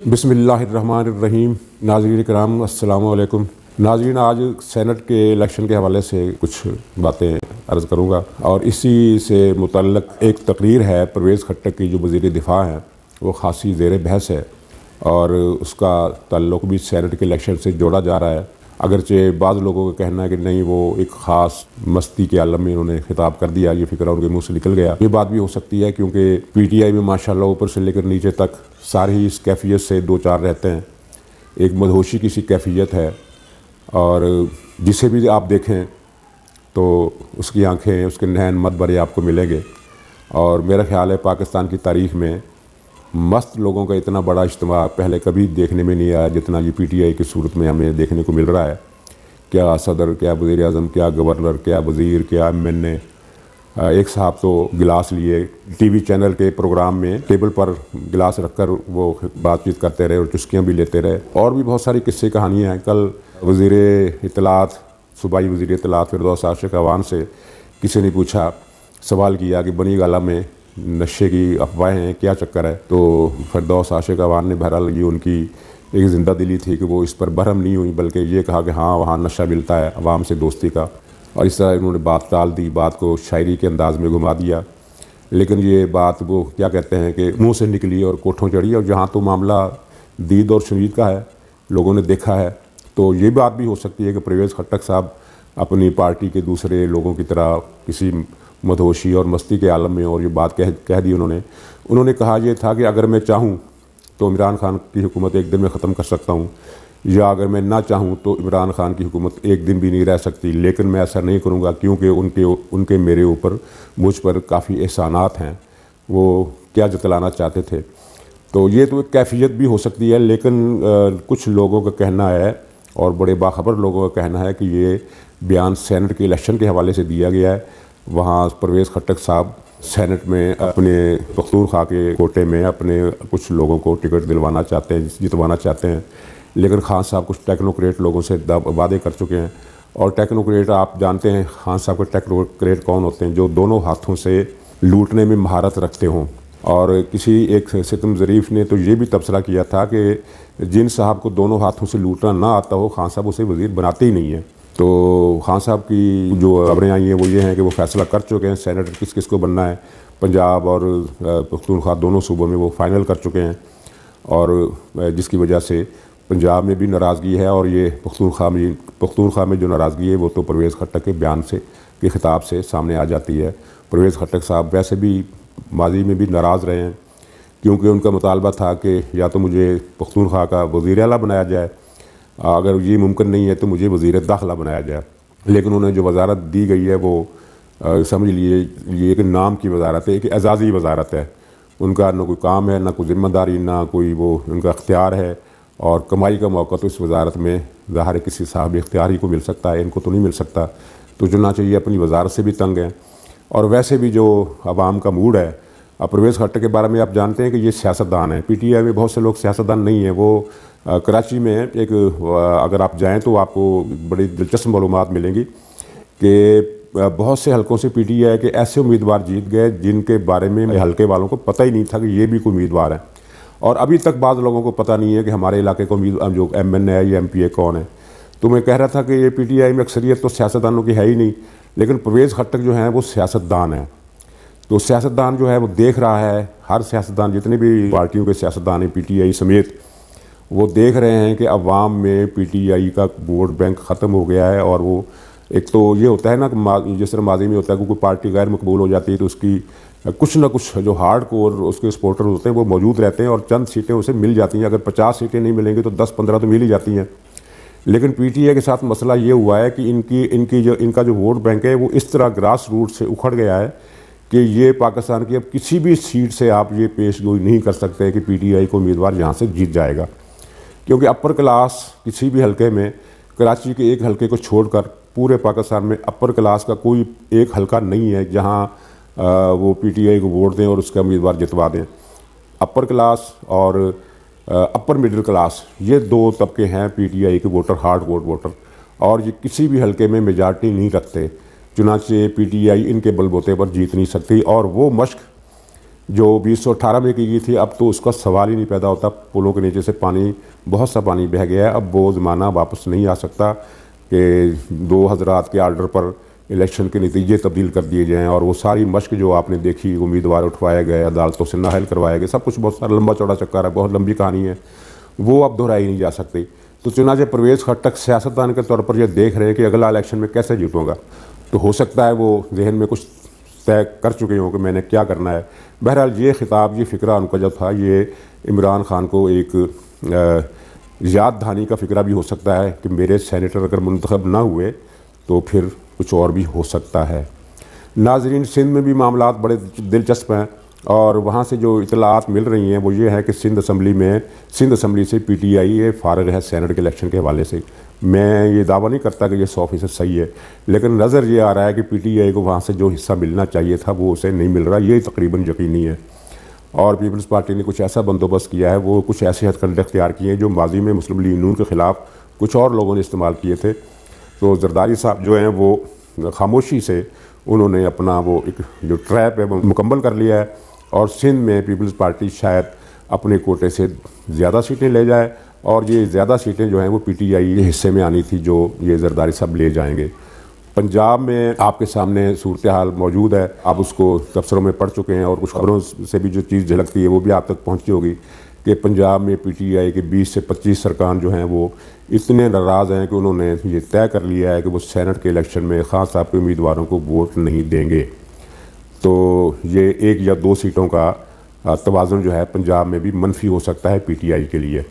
बिस्मिल्लाहिर्रहमानिर्रहीम। नाज़रीन किराम अस्सलाम वालेकुम। नाज़रीन, आज सेनेट के इलेक्शन के हवाले से कुछ बातें अर्ज़ करूँगा और इसी से मुतल्लक़ एक तकरीर है परवेज़ खट्टक की जो वज़ीर दिफ़ा हैं, वो ख़ासी ज़ेर बहस है और उसका ताल्लुक़ भी सेनेट के इलेक्शन से जोड़ा जा रहा है। अगरचे बाज़ लोगों का कहना है कि नहीं, वो एक ख़ास मस्ती के आलम में उन्होंने खिताब कर दिया, ये फ़िक्र उनके मुँह से निकल गया। ये बात भी हो सकती है क्योंकि PTI में माशाल्लाह ऊपर से लेकर नीचे तक सारे ही इस कैफियत से दो चार रहते हैं। एक मदहोशी की सी कैफियत है और जिसे भी आप देखें तो उसकी आंखें, उसके नैन मत भरे आपको मिलेंगे। और मेरा ख़्याल है पाकिस्तान की तारीख़ में मस्त लोगों का इतना बड़ा इज्तिमा पहले कभी देखने में नहीं आया जितना ये PTI की सूरत में हमें देखने को मिल रहा है। क्या सदर, क्या वज़ीर आज़म, क्या गवर्नर, क्या वज़ीर, क्या MNA। एक साहब तो गिलास लिए TV चैनल के प्रोग्राम में टेबल पर गिलास रखकर वो बातचीत करते रहे और चुस्कियाँ भी लेते रहे। और भी बहुत सारी किस्से कहानियाँ हैं। कल वज़ीर इत्तलात, सूबाई वज़ीर इत्तलात फ़िरदौस आशिक़ अवान से किसी ने पूछा, सवाल किया कि बनी गाला में नशे की अफवाहें हैं, क्या चक्कर है? तो फ़िरदौस आशिक़ अवान ने बहरहाल ये उनकी एक ज़िंदा दिली थी कि वो इस पर बरहम नहीं हुई, बल्कि ये कहा कि हाँ, वहाँ नशा मिलता है अवाम से दोस्ती का। और इस तरह उन्होंने बात टाल दी, बात को शायरी के अंदाज़ में घुमा दिया। लेकिन ये बात वो क्या कहते हैं कि मुंह से निकली और कोठों चढ़ी। और जहाँ तो मामला दीद और शुनीद का है, लोगों ने देखा है, तो ये बात भी हो सकती है कि परवेज़ खट्टक साहब अपनी पार्टी के दूसरे लोगों की तरह किसी मदहोशी और मस्ती के आलम में और ये बात कह दी उन्होंने कहा यह था कि अगर मैं चाहूँ तो इमरान खान की हुकूमत एक दिन में ख़त्म कर सकता हूँ, या अगर मैं ना चाहूँ तो इमरान खान की हुकूमत एक दिन भी नहीं रह सकती। लेकिन मैं ऐसा नहीं करूँगा क्योंकि उनके मेरे ऊपर, मुझ पर काफ़ी एहसानात हैं। वो क्या जतलाना चाहते थे। तो ये तो एक कैफियत भी हो सकती है। लेकिन कुछ लोगों का कहना है और बड़े बाखबर लोगों का कहना है कि ये बयान सेनेट के इलेक्शन के हवाले से दिया गया है। वहाँ परवेज़ खट्टक साहब सेनेट में अपने पख्तूनख्वा के कोटे में अपने कुछ लोगों को टिकट दिलवाना चाहते हैं, जितवाना चाहते हैं। लेकिन खान साहब कुछ टेक्नोक्रेट लोगों से वादे कर चुके हैं। और टेक्नोक्रेट आप जानते हैं खान साहब के टेक्नोक्रेट कौन होते हैं? जो दोनों हाथों से लूटने में महारत रखते हों। और किसी एक सितम ज़रीफ़ ने तो ये भी तबसरा किया था कि जिन साहब को दोनों हाथों से लूटना ना आता हो, खान साहब उसे वज़ीर बनाते ही नहीं हैं। तो खान साहब की जो खबरें आई हैं वो ये हैं कि वो फ़ैसला कर चुके हैं सेनेटर किस किस को बनना है। पंजाब और पख्तूनख्वा दोनों सूबों में वो फ़ाइनल कर चुके हैं और जिसकी वजह से पंजाब में भी नाराज़गी है और ये पख्तूनख्वा में जो नाराज़गी है वो तो परवेज़ खट्टक के बयान से, के ख़िताब से सामने आ जाती है। परवेज़ खट्टक साहब वैसे भी माजी में भी नाराज़ रहे हैं क्योंकि उनका मुतालबा था कि या तो मुझे पख्तूनख्वा का वज़ीर आला बनाया जाए, अगर ये मुमकिन नहीं है तो मुझे वज़ीर दाखिला बनाया जाए। लेकिन उन्हें जो वज़ारत दी गई है वो समझ लिए ये एक नाम की वज़ारत है, एक एजाज़ी वज़ारत है। उनका ना कोई काम है, ना कोई ज़िम्मेदारी, ना कोई वो उनका अख्तियार है। और कमाई का मौका तो इस वज़ारत में ज़ाहिर किसी साहब इख्तियार ही को मिल सकता है, इनको तो नहीं मिल सकता। तो चुनांचे ये अपनी वज़ारत से भी तंग हैं। और वैसे भी जो आवाम का मूड है, परवेज़ खट्टक के बारे में आप जानते हैं कि ये सियासतदान है। PTI में बहुत से लोग सियासतदान नहीं हैं। वो कराची में एक अगर आप जाएँ तो आपको बड़ी दिलचस्प मालूमात मिलेंगी कि बहुत से हलकों से PTI के ऐसे उम्मीदवार जीत गए जिनके बारे में हलके वालों को पता ही नहीं था कि ये भी कोई उम्मीदवार हैं। और अभी तक बाद लोगों को पता नहीं है कि हमारे इलाके को जो MNA है या MPA कौन है। तो मैं कह रहा था कि ये PTI में अक्सरियत तो सियासतदानों की है ही नहीं, लेकिन परवेज़ खट्टक जो हैं वो सियासतदान हैं। तो सियासतदान जो है वो देख रहा है, हर सियासतदान, जितने भी पार्टियों के सियासतदान हैं PTI समेत, वो देख रहे हैं कि अवाम में PTI का वोट बैंक ख़त्म हो गया है। और वो एक तो ये होता है ना कि जिस तरह माजी में होता है कि कोई पार्टी गैर मकबूल हो जाती है तो उसकी कुछ ना कुछ जो हार्ड कोर उसके सपोर्टर होते हैं वो मौजूद रहते हैं और चंद सीटें उसे मिल जाती हैं। अगर 50 सीटें नहीं मिलेंगी तो 10-15 तो मिल ही जाती हैं। लेकिन PTI के साथ मसला ये हुआ है कि इनका जो वोट बैंक है वो इस तरह ग्रास रूट से उखड़ गया है कि ये पाकिस्तान की अब किसी भी सीट से आप ये पेशगोई नहीं कर सकते कि PTI को उम्मीदवार यहाँ से जीत जाएगा। क्योंकि अपर क्लास किसी भी हलके में, कराची के एक हलके को छोड़कर पूरे पाकिस्तान में अपर क्लास का कोई एक हलका नहीं है जहाँ वो PTI को वोट दें और उसका उम्मीदवार जितवा दें। अपर क्लास और अपर मिडिल क्लास, ये दो तबके हैं PTI के वोटर, हार्ड वोटर। और ये किसी भी हलके में मेजॉरिटी नहीं रखते, चुनांचे PTI इनके बलबूते पर जीत नहीं सकती। और वो मश्क जो 2018 में की गई थी, अब तो उसका सवाल ही नहीं पैदा होता। पुलों के नीचे से पानी, बहुत सा पानी बह गया है। अब वो ज़माना वापस नहीं आ सकता कि दो हज़रात के आर्डर पर इलेक्शन के नतीजे तब्दील कर दिए जाएँ और वो सारी मश्क जो आपने देखी, उम्मीदवार उठवाए गए, अदालतों से नाअहल करवाए गए, सब कुछ बहुत सारा लंबा चौड़ा चक्कर है, बहुत लंबी कहानी है, वो अब दोहराई नहीं जा सकती। तो चुनाचे परवेज़ खट्टक सियासतदान के तौर पर ये देख रहे हैं कि अगला इलेक्शन में कैसे जीतूँगा। तो हो सकता है वो जहन में कुछ तय कर चुके हों कि मैंने क्या करना है। बहरहाल ये ख़िताब, ये फ़िक्रा उनका जो था, ये इमरान खान को एक याद दहानी का फ़िक्रा भी हो सकता है कि मेरे सेनेटर अगर मुंतखब ना हुए तो फिर कुछ और भी हो सकता है। नाज़रीन, सिंध में भी मामलात बड़े दिलचस्प हैं और वहाँ से जो इतलात मिल रही हैं वो ये है कि सिंध असम्बली से PTI फ़ारिग है सेनेट के इलेक्शन के हवाले से। मैं ये दावा नहीं करता कि ये 100% सही है, लेकिन नज़र ये आ रहा है कि PTI को वहाँ से जो हिस्सा मिलना चाहिए था वो उसे नहीं मिल रहा, ये तकरीबन यकीनी है। और पीपल्स पार्टी ने कुछ ऐसा बंदोबस्त किया है, वो कुछ ऐसे हथकंडे अख्तियार किए हैं जो माजी में मुस्लिम लीग नून के ख़िलाफ़ कुछ और लोगों ने इस्तेमाल किए थे। तो जरदारी साहब जो हैं वो खामोशी से उन्होंने अपना वो एक जो ट्रैप है वो मुकम्मल कर लिया है और सिंध में पीपल्स पार्टी शायद अपने कोटे से ज़्यादा सीटें ले जाए और ये ज़्यादा सीटें जो हैं वो PTI के हिस्से में आनी थी जो ये जरदारी साहब ले जाएंगे। पंजाब में आपके सामने सूरत हाल मौजूद है, आप उसको तबसरों में पढ़ चुके हैं और कुछ खबरों से भी जो चीज़ झलकती है वो भी आप तक पहुँची होगी कि पंजाब में PTI के 20 से 25 सरकान जो हैं वो इतने नाराज़ हैं कि उन्होंने ये तय कर लिया है कि वो सेनेट के इलेक्शन में खान साहब के उम्मीदवारों को वोट नहीं देंगे। तो ये 1 या 2 सीटों का तवाज़ुन जो है पंजाब में भी मनफी हो सकता है PTI के लिए।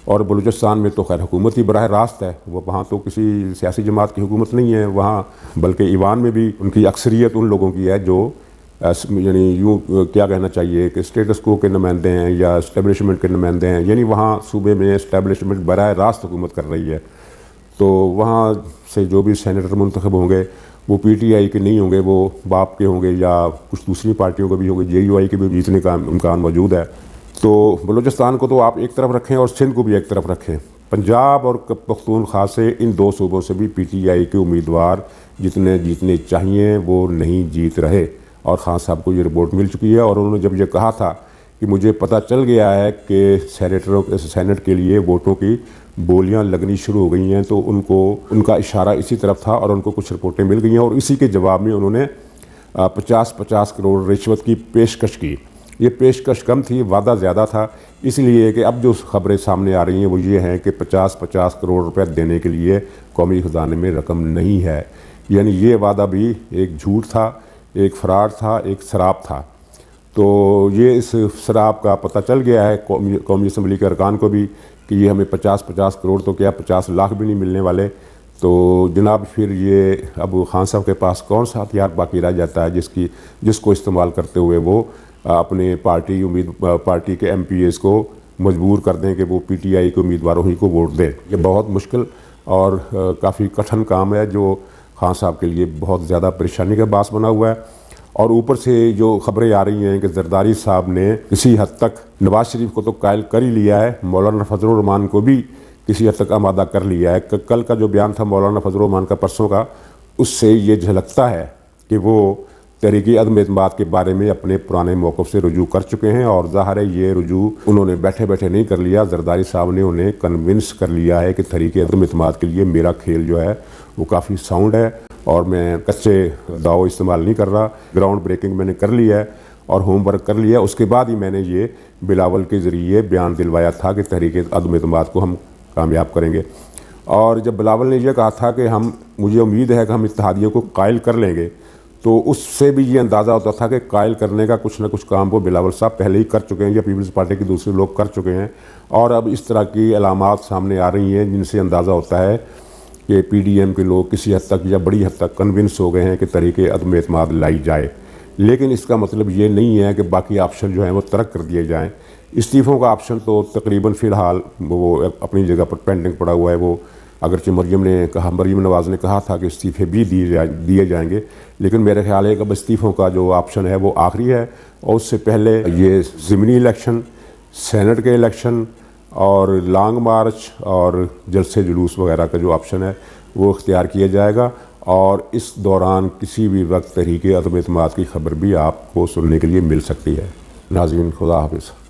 और बलूचिस्तान में तो खैर हुकूमत ही बराह रास्त है, वो वहाँ तो किसी सियासी जमात की हुकूमत नहीं है वहाँ, बल्कि ईवान में भी उनकी अक्सरियत उन लोगों की है जो यानी यूँ क्या कहना चाहिए कि स्टेटस को के नुमाइंदे हैं या इस्टेब्लिशमेंट के नुमाइंदे हैं, यानी वहाँ सूबे में इस्टेब्लिशमेंट बराह रास्त हुकूमत कर रही है। तो वहाँ से जो भी सेनेटर मुंतखब होंगे वो PTI के नहीं होंगे, वो बाप के होंगे या कुछ दूसरी पार्टियों के भी होंगे, JUI के भी जीतने का इम्कान मौजूद है। तो बलूचिस्तान को तो आप एक तरफ रखें और सिंध को भी एक तरफ रखें। पंजाब और पख्तूनख्वा से इन 2 सूबों से भी PTI के उम्मीदवार जितने जीतने चाहिए वो नहीं जीत रहे और खान साहब को ये रिपोर्ट मिल चुकी है। और उन्होंने जब ये कहा था कि मुझे पता चल गया है कि सेनेट के लिए वोटों की बोलियां लगनी शुरू हो गई हैं, तो उनका इशारा इसी तरफ था और उनको कुछ रिपोर्टें मिल गई हैं और इसी के जवाब में उन्होंने 50-50 करोड़ रिश्वत की पेशकश की। ये पेशकश कम थी, वादा ज़्यादा था, इसलिए कि अब जो खबरें सामने आ रही हैं वो ये हैं कि 50-50 करोड़ रुपए देने के लिए कौमी ख़जाने में रकम नहीं है। यानी ये वादा भी एक झूठ था, एक फ़राड था, एक शराब था। तो ये इस शराब का पता चल गया है कौमी असम्बली के अरकान को भी कि ये हमें 50-50 करोड़ तो क्या 50 लाख भी नहीं मिलने वाले। तो जनाब फिर ये अब खान साहब के पास कौन सा हथियार बाकी रह जाता है जिसको इस्तेमाल करते हुए वो अपने पार्टी के MPs को मजबूर कर दें कि वो PTI के उम्मीदवारों ही को वोट दें। ये बहुत मुश्किल और काफ़ी कठिन काम है जो खान साहब के लिए बहुत ज़्यादा परेशानी का बास बना हुआ है। और ऊपर से जो खबरें आ रही हैं कि जरदारी साहब ने किसी हद तक नवाज शरीफ को तो कायल कर ही लिया है, मौलाना फजल रहमान को भी किसी हद तक आमादा कर लिया है। कल का जो बयान था मौलाना फजल रहमान का, परसों का, उससे ये झलकता है कि वो तहरीक अदम एतमाद के बारे में अपने पुराने मौक़िफ़ से रुजू कर चुके हैं और ज़ाहिर है ये रुजू उन्होंने बैठे बैठे नहीं कर लिया, जरदारी साहब ने उन्हें कन्विंस कर लिया है कि तहरीक अदम एतमाद के लिए मेरा खेल जो है वो काफ़ी साउंड है और मैं कच्चे दाव इस्तेमाल नहीं कर रहा, ग्राउंड ब्रेकिंग मैंने कर लिया है और होमवर्क कर लिया। उसके बाद ही मैंने ये बिलावल के ज़रिए बयान दिलवाया था कि तहरीक अदम एतमाद को हम कामयाब करेंगे। और जब बिलावल ने यह कहा था कि मुझे उम्मीद है कि हम इत्तेहादियों को कायल कर लेंगे, तो उससे भी ये अंदाज़ा होता था कि कायल करने का कुछ ना कुछ काम वो बिलावल साहब पहले ही कर चुके हैं या पीपल्स पार्टी के दूसरे लोग कर चुके हैं। और अब इस तरह की अलामात सामने आ रही हैं जिनसे अंदाज़ा होता है कि PDM के लोग किसी हद तक या बड़ी हद तक कन्विंस हो गए हैं कि तहरीक अदम एतमाद लाई जाए। लेकिन इसका मतलब ये नहीं है कि बाकी ऑप्शन जो हैं वो तर्क कर दिए जाएँ। इस्तीफ़ों का ऑप्शन तो तकरीबन फ़िलहाल वो अपनी जगह पर पेंडिंग पड़ा हुआ है। वो अगरचे मरीम नवाज़ ने कहा था कि इस्तीफ़े भी दिए जाएंगे, लेकिन मेरे ख्याल है कि अब इस्तीफ़ों का जो ऑप्शन है वो आखिरी है और उससे पहले ये ज़मीनी इलेक्शन, सेनेट के इलेक्शन और लॉन्ग मार्च और जलसे जुलूस वगैरह का जो ऑप्शन है वो इख्तियार किया जाएगा। और इस दौरान किसी भी वक्त तहरीक अदम एतमाद की खबर भी आपको सुनने के लिए मिल सकती है। नाज़रीन खुदा हाफिज़।